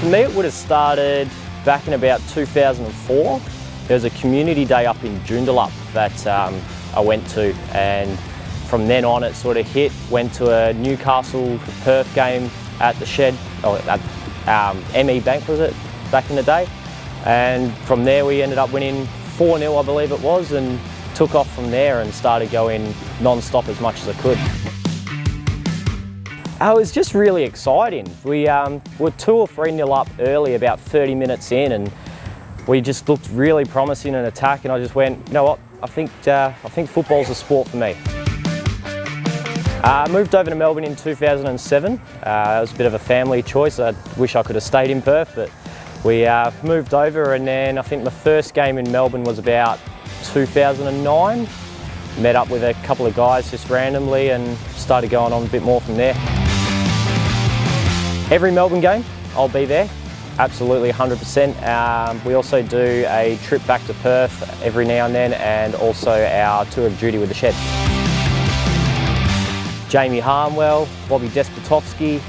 me, it would have started back in about 2004. There was a community day up in Joondalup that I went to, and from then on it sort of hit. Went to a Newcastle-Perth game at the Shed, or at ME Bank was it, back in the day. And from there we ended up winning 4-0, I believe it was, and took off from there and started going non-stop as much as I could. It was just really exciting. We were 2 or 3-0 up early, about 30 minutes in, and we just looked really promising in attack, and I just went, you know what, I think football's a sport for me. I moved over to Melbourne in 2007. It was a bit of a family choice. I wish I could have stayed in Perth, but we moved over, and then I think the first game in Melbourne was about 2009. Met up with a couple of guys just randomly and started going on a bit more from there. Every Melbourne game, I'll be there, absolutely 100%. We also do a trip back to Perth every now and then, and also our tour of duty with the Shed. Jamie Harmwell, Bobby Despotovsky,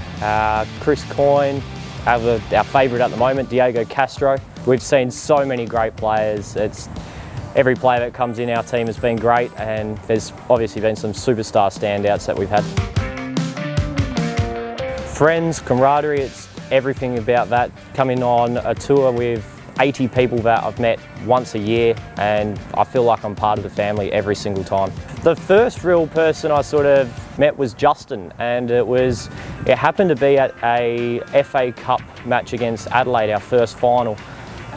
Chris Coyne, our favourite at the moment, Diego Castro. We've seen so many great players. Every player that comes in our team has been great, and there's obviously been some superstar standouts that we've had. Friends, camaraderie, it's everything about that. Coming on a tour with 80 people that I've met once a year, and I feel like I'm part of the family every single time. The first real person I sort of met was Justin, and it happened to be at a FA Cup match against Adelaide, our first final,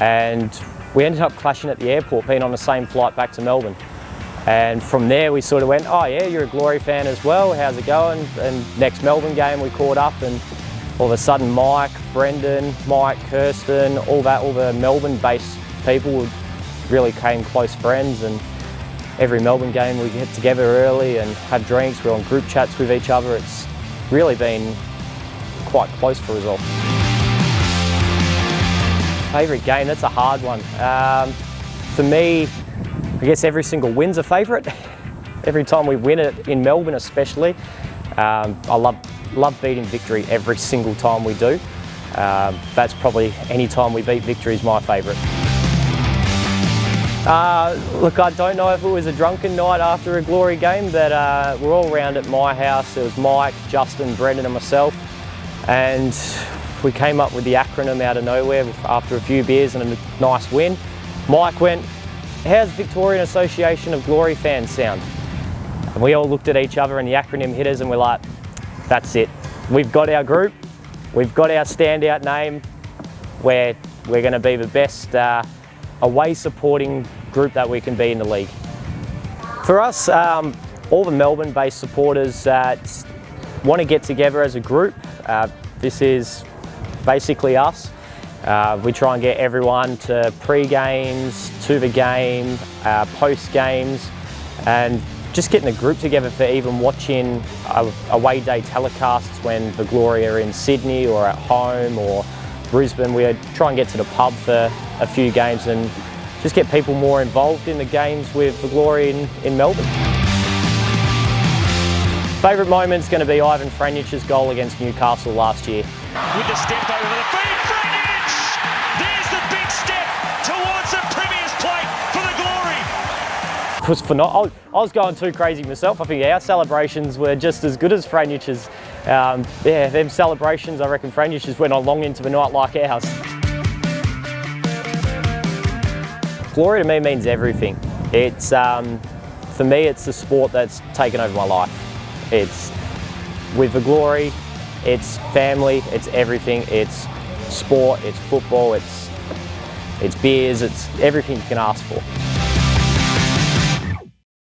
and we ended up clashing at the airport, being on the same flight back to Melbourne. And from there we sort of went, oh yeah, you're a Glory fan as well, how's it going? And next Melbourne game we caught up, and all of a sudden Mike, Brendan, Mike, Kirsten, all the Melbourne-based people really became close friends, and every Melbourne game we get together early and have drinks, we're on group chats with each other. It's really been quite close for us all. Favourite game, that's a hard one. For me, I guess every single win's a favourite. Every time we win it, in Melbourne especially, I love beating Victory every single time we do. That's probably any time we beat Victory is my favourite. Look, I don't know if it was a drunken night after a Glory game, but we're all around at my house. There was Mike, Justin, Brendan and myself, and we came up with the acronym out of nowhere after a few beers and a nice win. Mike went, how's Victorian Association of Glory fans sound? And we all looked at each other and the acronym hit us, and we're like, that's it. We've got our group, we've got our standout name, we're going to be the best away supporting group that we can be in the league. For us, all the Melbourne-based supporters want to get together as a group. This is basically us. We try and get everyone to pre-games, to the game, post-games, and just getting the group together for even watching away day telecasts when the Glory are in Sydney or at home or Brisbane. We try and get to the pub for a few games and just get people more involved in the games with the Glory in Melbourne. Favourite moment's going to be Ivan Franjić's goal against Newcastle last year. With the step over the feet, Franjić! There's the big step towards the Premier's plate for the Glory. It was phenomenal. I was going too crazy myself. I think our celebrations were just as good as Franjić's. Yeah, them celebrations, I reckon Franjić's went on long into the night like ours. Glory to me means everything. It's for me, it's the sport that's taken over my life. It's with the Glory, it's family, it's everything. It's sport, it's football, it's beers, it's everything you can ask for.